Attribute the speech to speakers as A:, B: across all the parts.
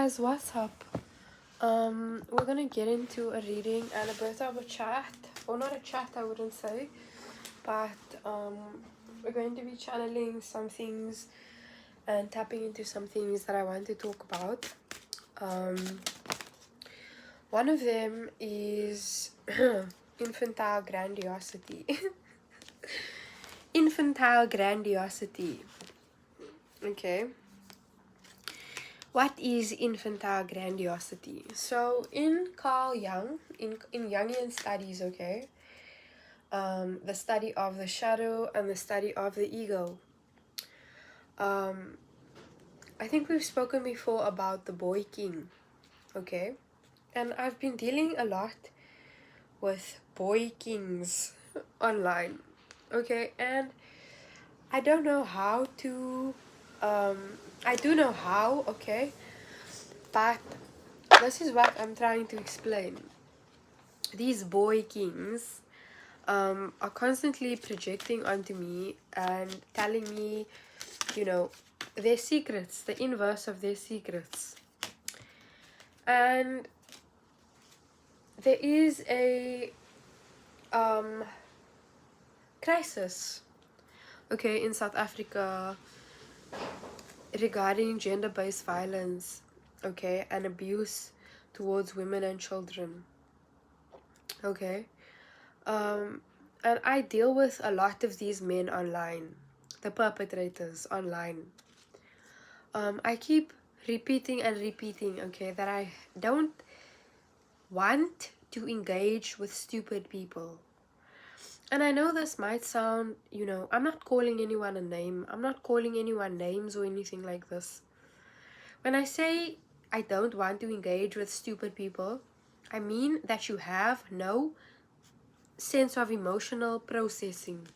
A: guys, what's up? We're gonna get into a reading and a bit of a chat, or not a chat, I wouldn't say, but we're going to be channeling some things and tapping into some things that I want to talk about. One of them is infantile grandiosity. Infantile grandiosity. Okay. What is infantile grandiosity? So in Carl Jung, in Jungian studies, okay, the study of the shadow and the study of the ego. I think we've spoken before about the boy king, okay, and I've been dealing a lot with boy kings online, okay, and I don't know how to, I do know how, okay, but this is what I'm trying to explain. These boy kings are constantly projecting onto me and telling me, their secrets, the inverse of their secrets. And there is a crisis, okay, in South Africa regarding gender-based violence, okay, and abuse towards women and children, okay. And I deal with a lot of these men online, the perpetrators online. I keep repeating and repeating, okay, that I don't want to engage with stupid people. And I know this might sound, I'm not calling anyone a name. I'm not calling anyone names or anything like this. When I say I don't want to engage with stupid people, I mean that you have no sense of emotional processing.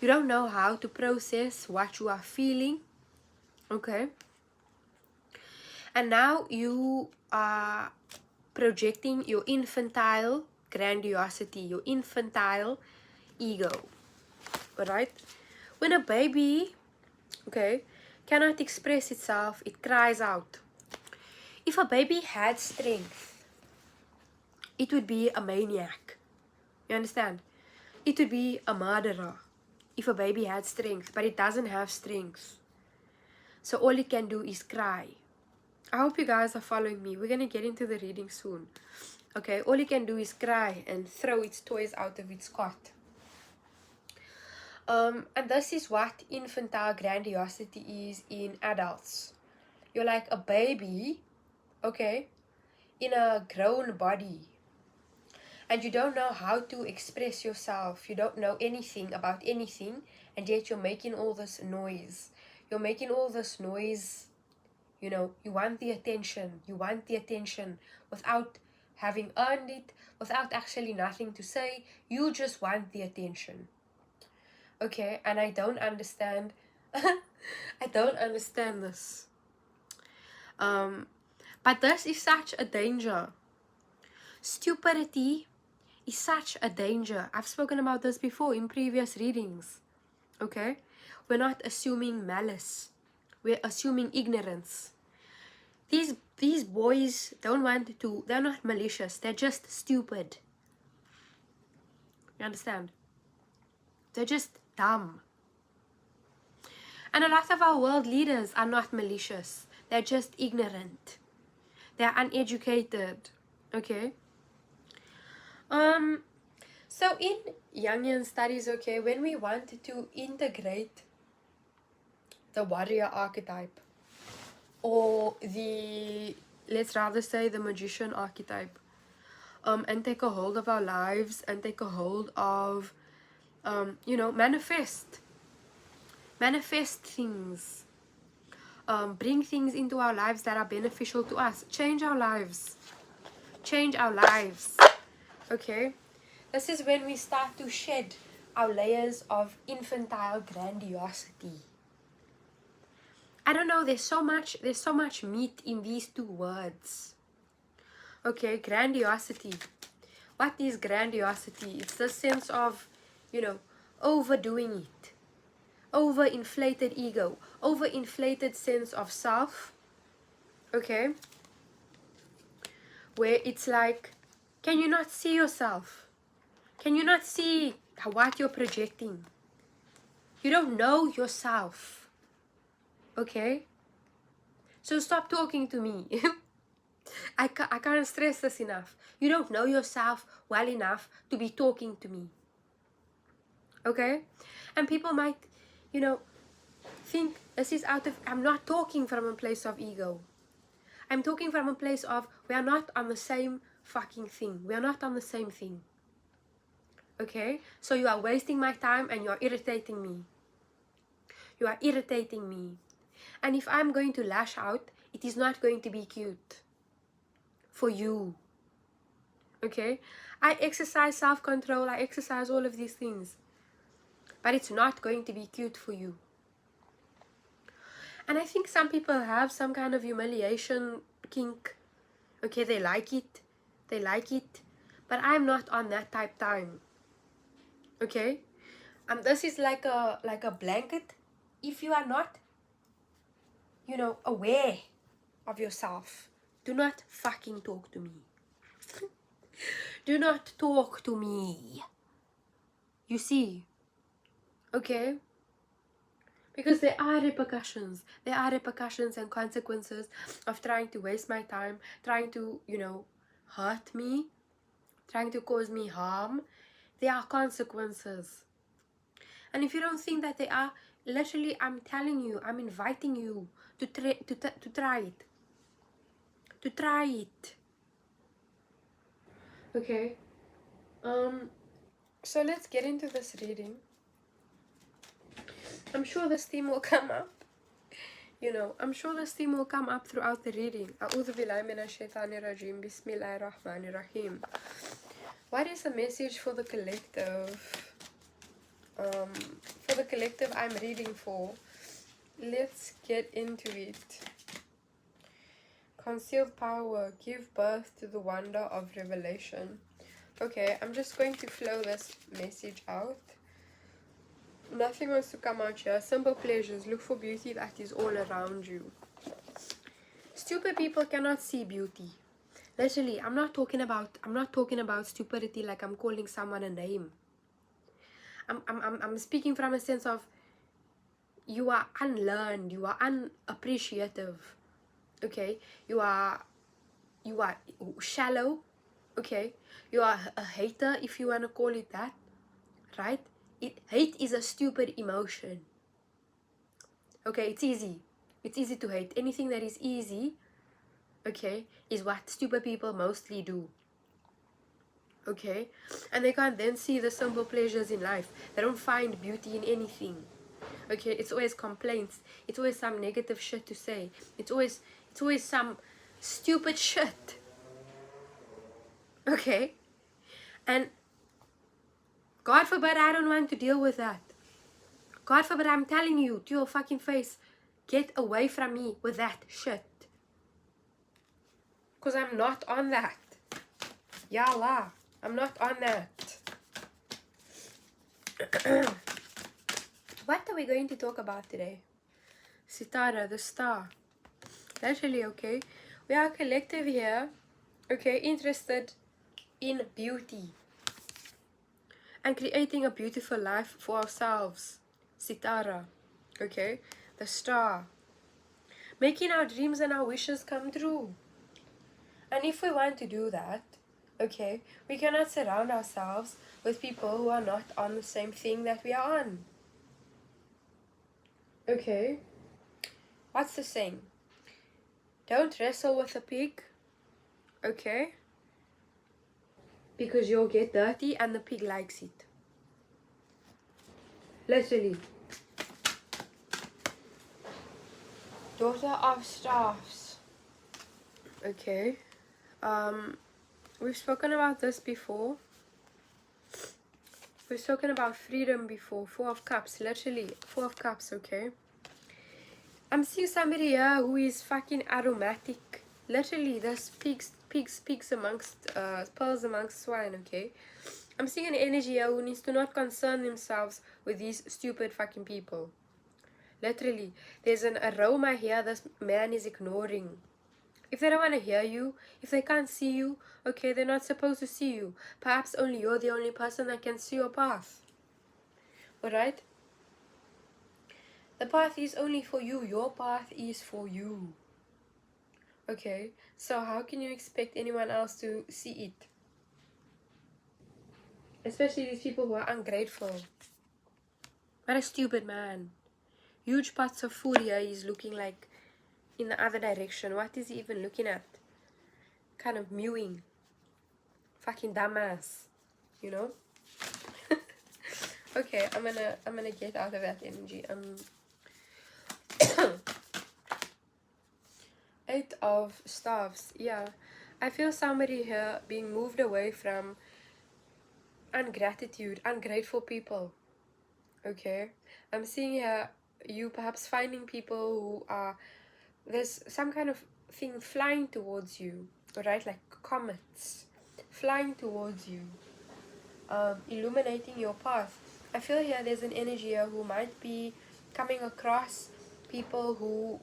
A: You don't know how to process what you are feeling, okay? And now you are projecting your infantile grandiosity, your infantile ego, alright? When a baby, okay, cannot express itself, it cries out. If a baby had strength, it would be a maniac. You understand? It would be a murderer if a baby had strength, but it doesn't have strength. So all it can do is cry. I hope you guys are following me. We're going to get into the reading soon. Okay, all it can do is cry and throw its toys out of its cot. And this is what infantile grandiosity is in adults. You're like a baby, okay, in a grown body. And you don't know how to express yourself. You don't know anything about anything. And yet you're making all this noise. You're making all this noise. You want the attention. You want the attention without having earned it, without actually nothing to say. You just want the attention. Okay, and I don't understand. I don't understand this. But this is such a danger. Stupidity is such a danger. I've spoken about this before in previous readings. Okay, we're not assuming malice. We're assuming ignorance. These boys don't want to. They're not malicious. They're just stupid. You understand? They're just dumb. And a lot of our world leaders are not malicious. They're just ignorant. They're uneducated. Okay. So in Jungian studies, okay, when we want to integrate the warrior archetype, or let's rather say the magician archetype, and take a hold of our lives and take a hold of, manifest things, bring things into our lives that are beneficial to us, change our lives, okay? This is when we start to shed our layers of infantile grandiosity. I don't know, there's so much meat in these two words. Okay, grandiosity. What is grandiosity? It's the sense of, overdoing it. Overinflated ego, overinflated sense of self, okay, where it's like, can you not see yourself? Can you not see what you're projecting? You don't know yourself, okay? So stop talking to me. I can't stress this enough. You don't know yourself well enough to be talking to me, okay? And people might, you know, think this is out of, I'm not talking from a place of ego. I'm talking from a place of, we are not on the same fucking thing. We are not on the same thing. Okay? So you are wasting my time and you are irritating me. You are irritating me. And if I'm going to lash out, it is not going to be cute. For you. Okay? I exercise self-control. I exercise all of these things. But it's not going to be cute for you. And I think some people have some kind of humiliation kink. Okay, they like it. They like it. But I'm not on that type time. Okay? This is like a blanket. If you are not, you know, aware of yourself, do not fucking talk to me. Do not talk to me. You see? Okay? Because there are repercussions. There are repercussions and consequences of trying to waste my time, trying to, you know, hurt me, trying to cause me harm. There are consequences. And if you don't think that they are, literally, I'm telling you, I'm inviting you to try it. To try it. Okay. So let's get into this reading. I'm sure this theme will come up. You know, I'm sure this theme will come up throughout the reading. A'udhu billahi minash shaitanir rajim. Bismillahir rahmanir rahim. What is the message for the collective? For the collective I'm reading for. Let's get into it. Concealed power. Give birth to the wonder of revelation. Okay, I'm just going to flow this message out. Nothing wants to come out here. Simple pleasures. Look for beauty that is all around you. Stupid people cannot see beauty. Literally, I'm not talking about stupidity like I'm calling someone a name. I'm speaking from a sense of you are unlearned, you are unappreciative. Okay? You are shallow. Okay? You are a hater, if you want to call it that. Right? Hate is a stupid emotion. Okay, it's easy. It's easy to hate. Anything that is easy, okay, is what stupid people mostly do. Okay? And they can't then see the simple pleasures in life. They don't find beauty in anything. Okay? It's always complaints. It's always some negative shit to say. It's always some stupid shit. Okay? And God forbid I don't want to deal with that. God forbid I'm telling you to your fucking face, get away from me with that shit. Because I'm not on that. Ya Allah, I'm not on that. What are we going to talk about today? Sitara, the star. Literally, okay? We are a collective here, okay, interested in beauty. And creating a beautiful life for ourselves. Sitara, okay? The star. Making our dreams and our wishes come true. And if we want to do that, okay, we cannot surround ourselves with people who are not on the same thing that we are on. Okay? What's the saying? Don't wrestle with a pig, okay? Because you'll get dirty and the pig likes it. Literally. Daughter of Staffs. Okay. We've spoken about this before. We've spoken about freedom before. 4 of Cups. Literally. 4 of Cups, okay? I'm seeing somebody here who is fucking aromatic. Literally, there's pigs amongst, pearls amongst swine, okay? I'm seeing an energy here who needs to not concern themselves with these stupid fucking people. Literally, there's an aroma here this man is ignoring. If they don't want to hear you, if they can't see you, okay, they're not supposed to see you. Perhaps only you're the only person that can see your path. Alright? The path is only for you. Your path is for you. Okay? So how can you expect anyone else to see it? Especially these people who are ungrateful. What a stupid man. Huge pots of food here. He's looking like in the other direction. What is he even looking at? Kind of mewing. Fucking dumbass. You know? Okay, I'm gonna get out of that energy. Eight of Staffs. Yeah, I feel somebody here being moved away from ungrateful people. Okay, I'm seeing here you perhaps finding people who are, there's some kind of thing flying towards you, right? Like comets flying towards you, illuminating your path. I feel here there's an energy here who might be coming across people who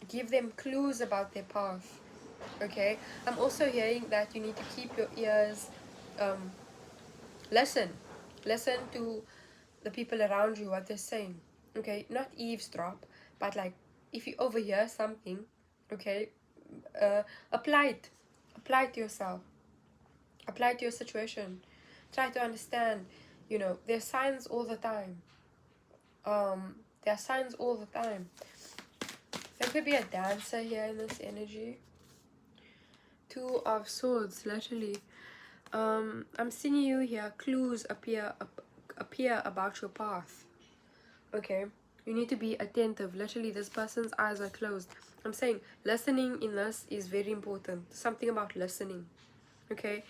A: give them clues about their path. Okay, I'm also hearing that you need to keep your ears, listen to the people around you, what they're saying. Okay, not eavesdrop, but like if you overhear something, okay, apply it to yourself, apply it to your situation, try to understand. You know, there's signs all the time. There are signs all the time. There could be a dancer here in this energy. Two of Swords, literally. I'm seeing you here. Clues appear about your path. Okay, you need to be attentive. Literally, this person's eyes are closed. I'm saying listening in this is very important. Something about listening. Okay,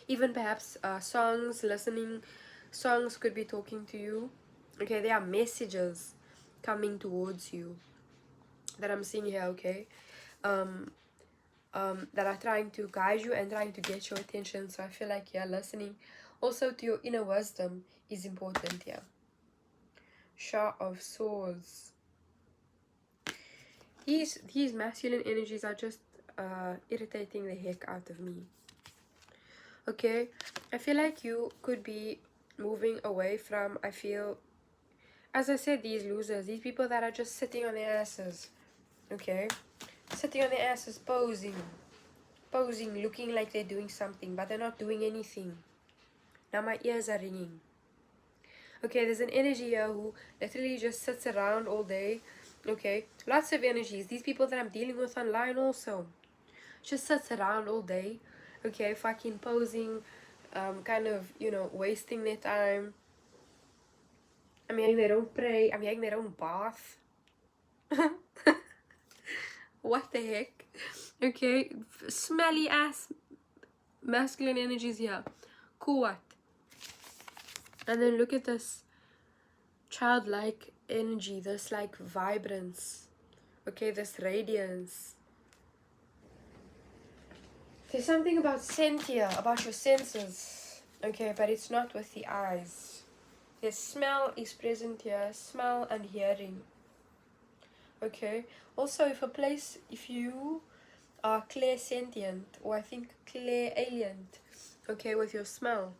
A: even perhaps songs could be talking to you. Okay, there are messages coming towards you that I'm seeing here. Okay, that are trying to guide you and trying to get your attention. So I feel like, yeah, listening also to your inner wisdom is important here. Shah of Swords. These masculine energies are just irritating the heck out of me. Okay, I feel like you could be moving away from, I feel, as I said, these losers, these people that are just sitting on their asses. Okay, sitting on their asses, posing, looking like they're doing something, but they're not doing anything. Now my ears are ringing. Okay, there's an energy here who literally just sits around all day. Okay, lots of energies. These people that I'm dealing with online also just sits around all day. Okay, fucking posing, kind of, you know, wasting their time. I'm hearing they don't pray. I'm hearing they don't bath. What the heck? Okay, smelly ass masculine energies here. Cool, what? And then look at this childlike energy, this like vibrance. Okay, this radiance. There's something about scent here, about your senses. Okay, but it's not with the eyes. The smell is present here, smell and hearing. Okay, also if you are clairsentient, or I think clairalient, okay, with your smell,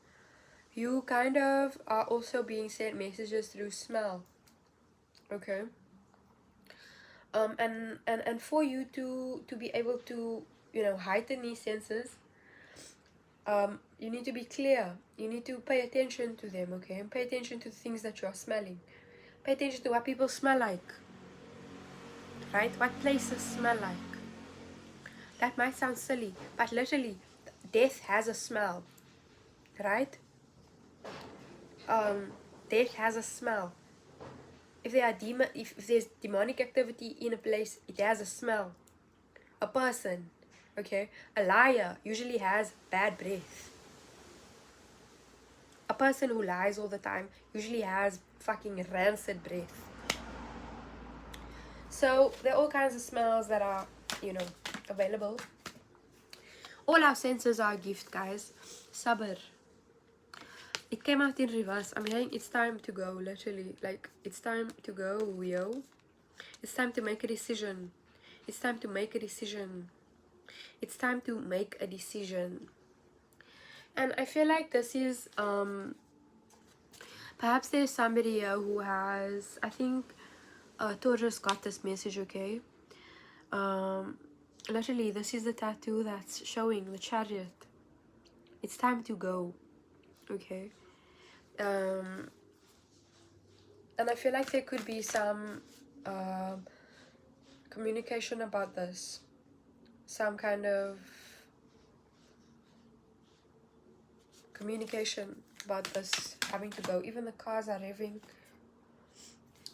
A: you kind of are also being sent messages through smell. Okay, and for you to be able to, you know, heighten these senses, you need to be clear. You need to pay attention to them. Okay, and pay attention to the things that you are smelling. Pay attention to what people smell like, right? What places smell like. That might sound silly, but literally death has a smell, right? Death has a smell. If there's demonic activity in a place, it has a smell. A person, okay, a liar usually has bad breath. A person who lies all the time usually has fucking rancid breath. So there are all kinds of smells that are, you know, available. All our senses are a gift, guys. Sabr. It came out in reverse. I'm hearing it's time to go, literally. Like, it's time to go, yo. It's time to make a decision. It's time to make a decision. It's time to make a decision. And I feel like this is perhaps there's somebody here who has, I think Torres got this message, okay? Literally, this is the tattoo that's showing the chariot. It's time to go, okay? And I feel like there could be some communication about this, some kind of communication about this having to go. Even the cars are revving.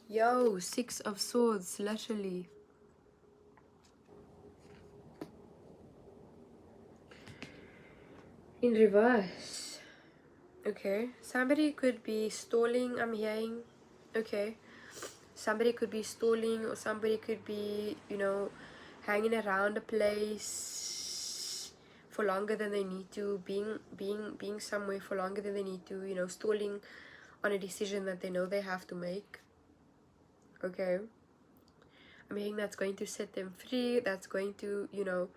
A: Yo, 6 of Swords, literally. In reverse. Okay, somebody could be stalling, I'm hearing. Okay, somebody could be stalling, or somebody could be, you know, hanging around a place for longer than they need to, being somewhere for longer than they need to, you know, stalling on a decision that they know they have to make. Okay, I'm hearing that's going to set them free, that's going to, you know,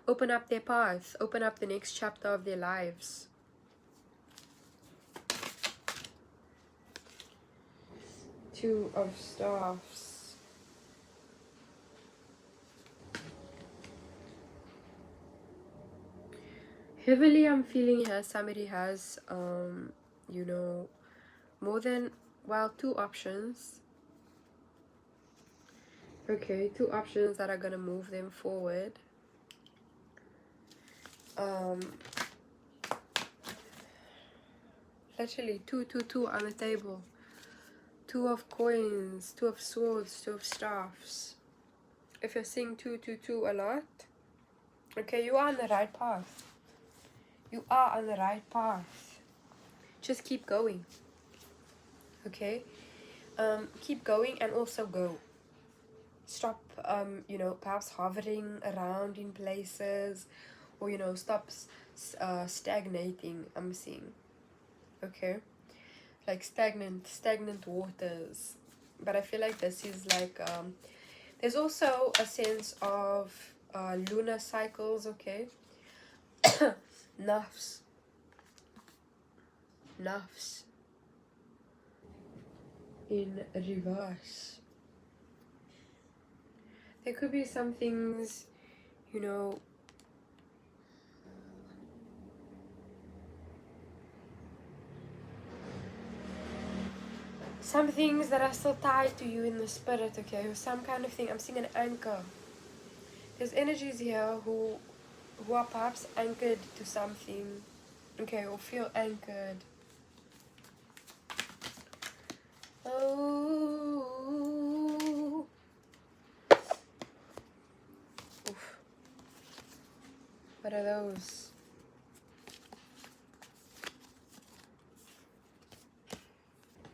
A: open up their path, open up the next chapter of their lives. Two of Staffs. Heavily, I'm feeling here somebody has, you know, more than, well, 2 options. Okay, 2 options that are gonna move them forward. Literally, 2 on the table. 2 of coins, 2 of swords, 2 of staffs. If you're seeing 2 a lot, okay, you are on the right path. You are on the right path. Just keep going. Okay, keep going and also go. Stop, you know, perhaps hovering around in places, or, you know, stop stagnating, I'm seeing. Okay, like stagnant waters. But I feel like this is like, there's also a sense of lunar cycles, okay? Nafs. In reverse. There could be some things, you know, some things that are still tied to you in the spirit, okay? Or some kind of thing. I'm seeing an anchor. There's energies here who are perhaps anchored to something, okay, or feel anchored. Oh. Oof. What are those?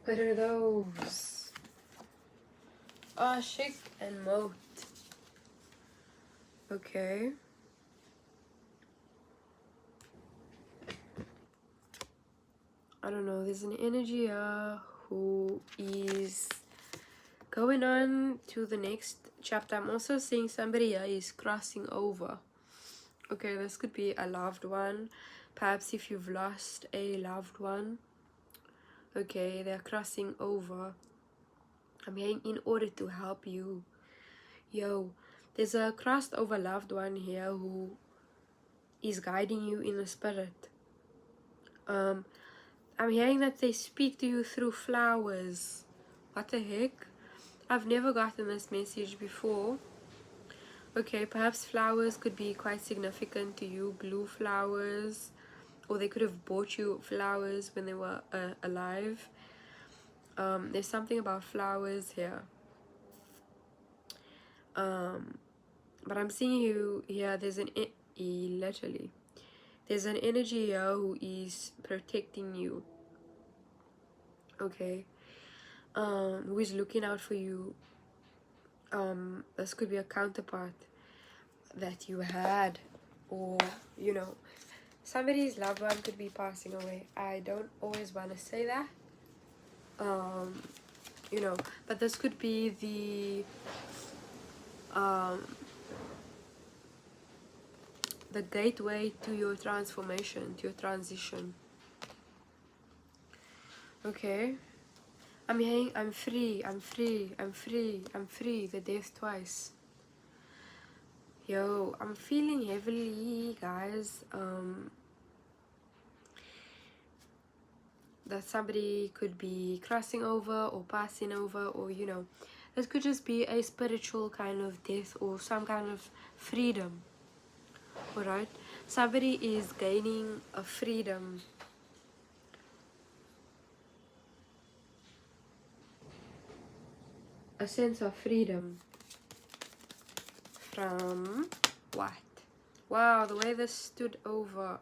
A: What are those? Ashik and Moat. Okay. I don't know. There's an energy who is going on to the next chapter. I'm also seeing somebody is crossing over. Okay, this could be a loved one. Perhaps if you've lost a loved one. Okay, they're crossing over. I'm hearing in order to help you. Yo, there's a crossed over loved one here who is guiding you in the spirit. I'm hearing that they speak to you through flowers. What the heck? I've never gotten this message before. Okay, perhaps flowers could be quite significant to you. Blue flowers. Or they could have bought you flowers when they were alive. There's something about flowers here. But I'm seeing you here. There's an literally. There's an energy here who is protecting you. Okay. Who is looking out for you. This could be a counterpart that you had, or, you know, somebody's loved one could be passing away. I don't always want to say that, you know, but this could be the the gateway to your transformation, to your transition. Okay, I'm hearing I'm free, I'm free, I'm free, I'm free, the death twice. Yo, I'm feeling heavily, guys, that somebody could be crossing over or passing over, or you know, this could just be a spiritual kind of death or some kind of freedom. All right, somebody is gaining a freedom, a sense of freedom from what? Wow, the way this stood over.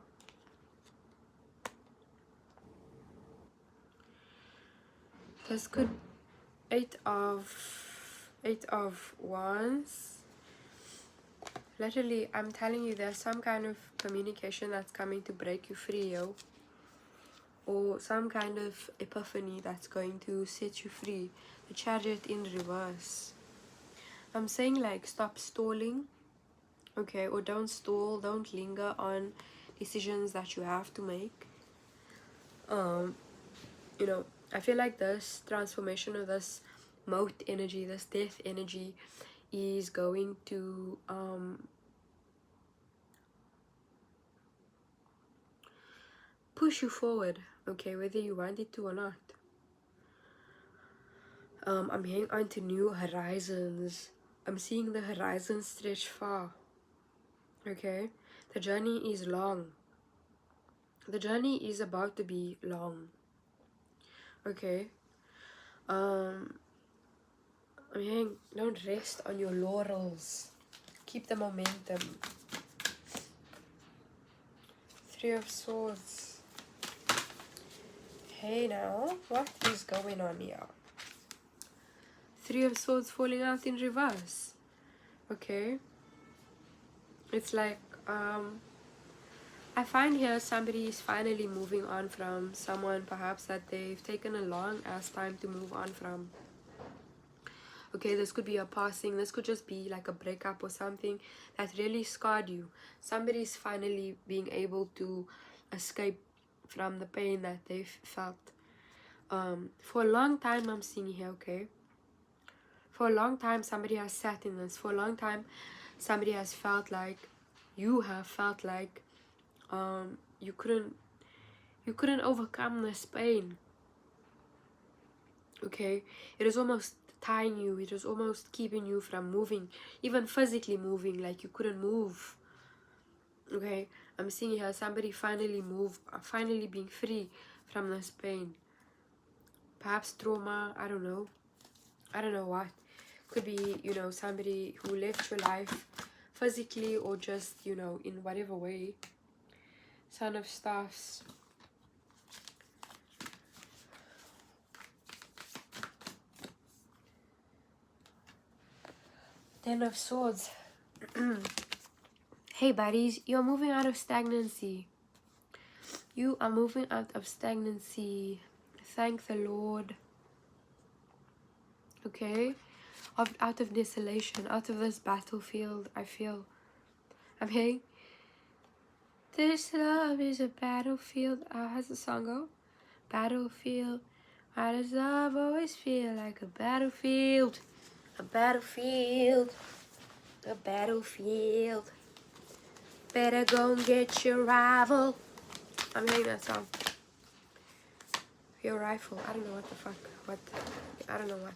A: This could eight of wands. Literally, I'm telling you, there's some kind of communication that's coming to break you free, yo. Or some kind of epiphany that's going to set you free. The Chariot in reverse. I'm saying, like, stop stalling, okay? Or don't stall, don't linger on decisions that you have to make. You know, I feel like this transformation of this moat energy, this death energy, is going to push you forward, okay, whether you want it to or not. I'm heading on to new horizons. I'm seeing the horizon stretch far, okay? The journey is long. The journey is about to be long, okay? I'm hearing, don't rest on your laurels. Keep the momentum. Three of Swords. Hey now, what is going on here? Three of Swords falling out in reverse. Okay. It's like, I find here somebody is finally moving on from someone perhaps that they've taken a long ass time to move on from. Okay, this could be a passing, this could just be like a breakup or something that really scarred you. Somebody's finally being able to escape from the pain that they've felt. For a long time, I'm seeing here, okay? For a long time, somebody has sat in this. For a long time, somebody has felt like, you have felt like, you couldn't overcome this pain. Okay, it is almost tying you, it was almost keeping you from moving, even physically moving, like you couldn't move. Okay, I'm seeing here somebody finally being free from this pain. Perhaps trauma, I don't know what. Could be, you know, somebody who left your life physically or just, you know, in whatever way. Son of Staffs. Ten of Swords. Hey buddies, you're moving out of stagnancy. You are moving out of stagnancy. Thank the Lord. Okay? Out of desolation, out of this battlefield, I feel. I'm hearing, this love is a battlefield. How's the song go? Battlefield. Why does love always feel like a battlefield? A battlefield. A battlefield. Better go and get your rival. I'm hearing that song. Your rifle. I don't know what the fuck. I don't know what.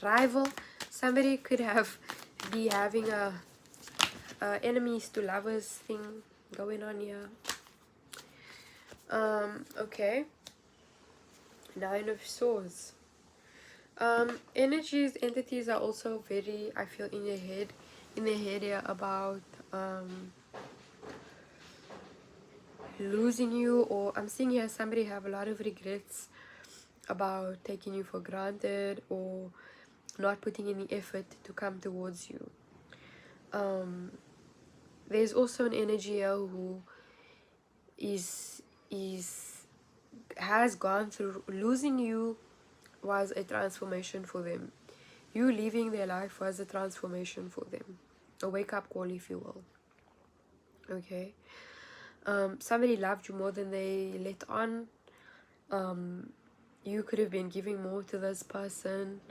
A: Rival. Somebody could be having a enemies to lovers thing going on here. Okay. Nine of Swords. Entities are also very, I feel, in their head here about losing you, or I'm seeing here somebody have a lot of regrets about taking you for granted or not putting any effort to come towards you. There's also an energy here who has gone through, losing you was a transformation for them. You leaving their life was a transformation for them. A wake-up call, if you will. okay? Somebody loved you more than they let on. You could have been giving more to this person,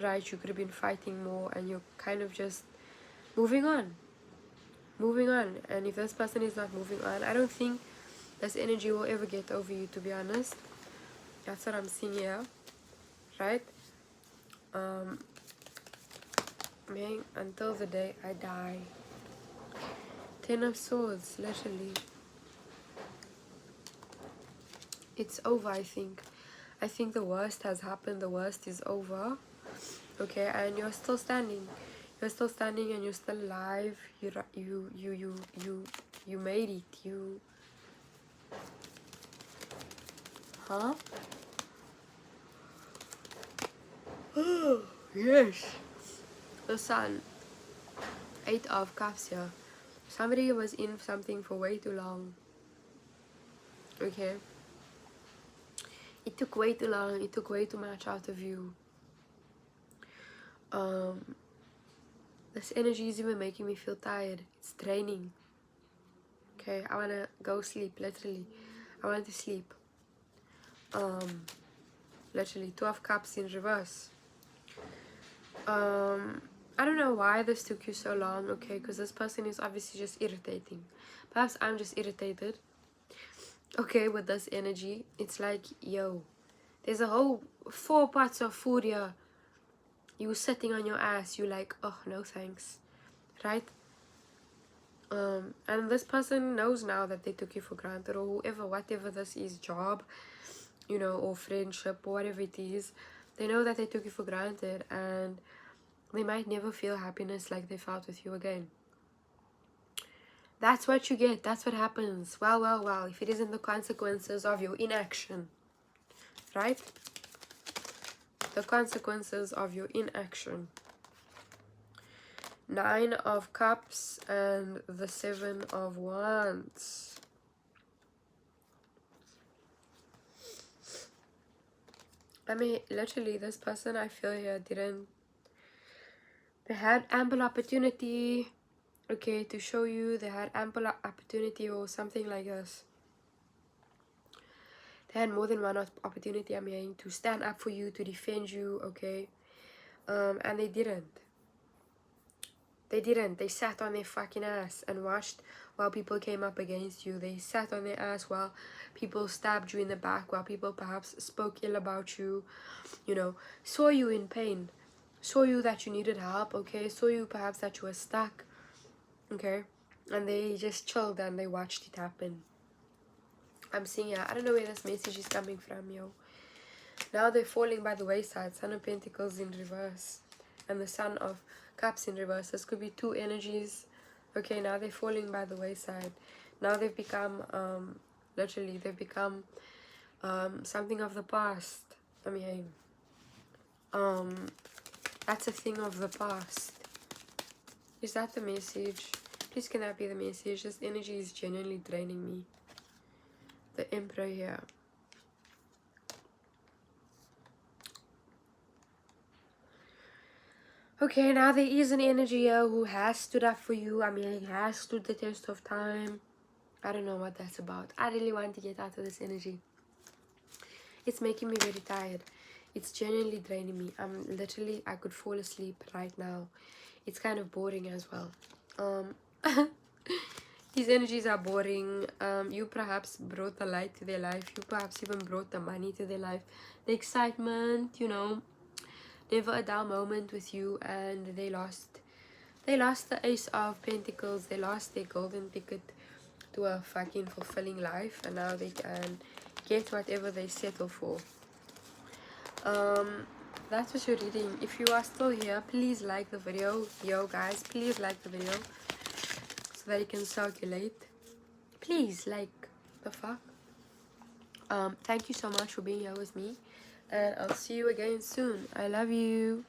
A: right? You could have been fighting more, and you're kind of just moving on. And if this person is not moving on, I don't think this energy will ever get over you, to be honest. That's what I'm seeing here, right? Man, until the day I die. 10 of Swords, literally. It's over, I think. I think the worst has happened. The worst is over. Okay, and you're still standing. You're still standing, and you're still alive. You made it. Huh? Yes. The Sun. 8 of Cups here. Somebody was in something for way too long. Okay. It took way too long. It took way too much out of you. This energy is even making me feel tired. It's draining. Okay, I wanna go sleep, literally. I want to sleep. Literally, 2 of Cups in reverse. I don't know why this took you so long, okay, because this person is obviously just irritating. Perhaps I'm just irritated, okay, with this energy. It's like, yo, there's a whole 4 pots of food here. You sitting on your ass, you like, oh, no thanks, right? And this person knows now that they took you for granted, or whoever, whatever this is, job, you know, or friendship, or whatever it is. They know that they took you for granted, and they might never feel happiness like they felt with you again. That's what you get. That's what happens. Well, if it isn't the consequences of your inaction, right? The consequences of your inaction. 9 of Cups and the 7 of Wands. I mean, literally, this person I feel here didn't... They had ample opportunity, okay, to show you. They had ample opportunity or something like this. They had more than one opportunity, I mean, to stand up for you, to defend you, okay? And they didn't. They sat on their fucking ass and watched while people came up against you. They sat on their ass while people stabbed you in the back, while people perhaps spoke ill about you, you know, saw you in pain, saw you that you needed help, okay, saw you perhaps that you were stuck, okay, and they just chilled and they watched it happen. I'm seeing, I don't know where this message is coming from, yo. Now they're falling by the wayside. Son of Pentacles in reverse and the Son of Cups in reverse. This could be 2 energies. Okay, now they're falling by the wayside. Now they've become, literally, they've become something of the past. I mean, that's a thing of the past. Is that the message? Please, can that be the message? This energy is genuinely draining me. The Emperor here. Okay, now there is an energy here who has stood up for you. I mean, he has stood the test of time. I don't know what that's about. I really want to get out of this energy. It's making me very tired. It's genuinely draining me. I'm literally, I could fall asleep right now. It's kind of boring as well. These energies are boring. You perhaps brought the light to their life. You perhaps even brought the money to their life. The excitement, you know. Never a dull moment with you, and they lost the Ace of Pentacles. They lost their golden ticket to a fucking fulfilling life, and now they can get whatever they settle for. That's what you're reading. If you are still here, please like the video. Yo guys, please like the video so that it can circulate. Please, like, the fuck. Thank you so much for being here with me, and I'll see you again soon. I love you.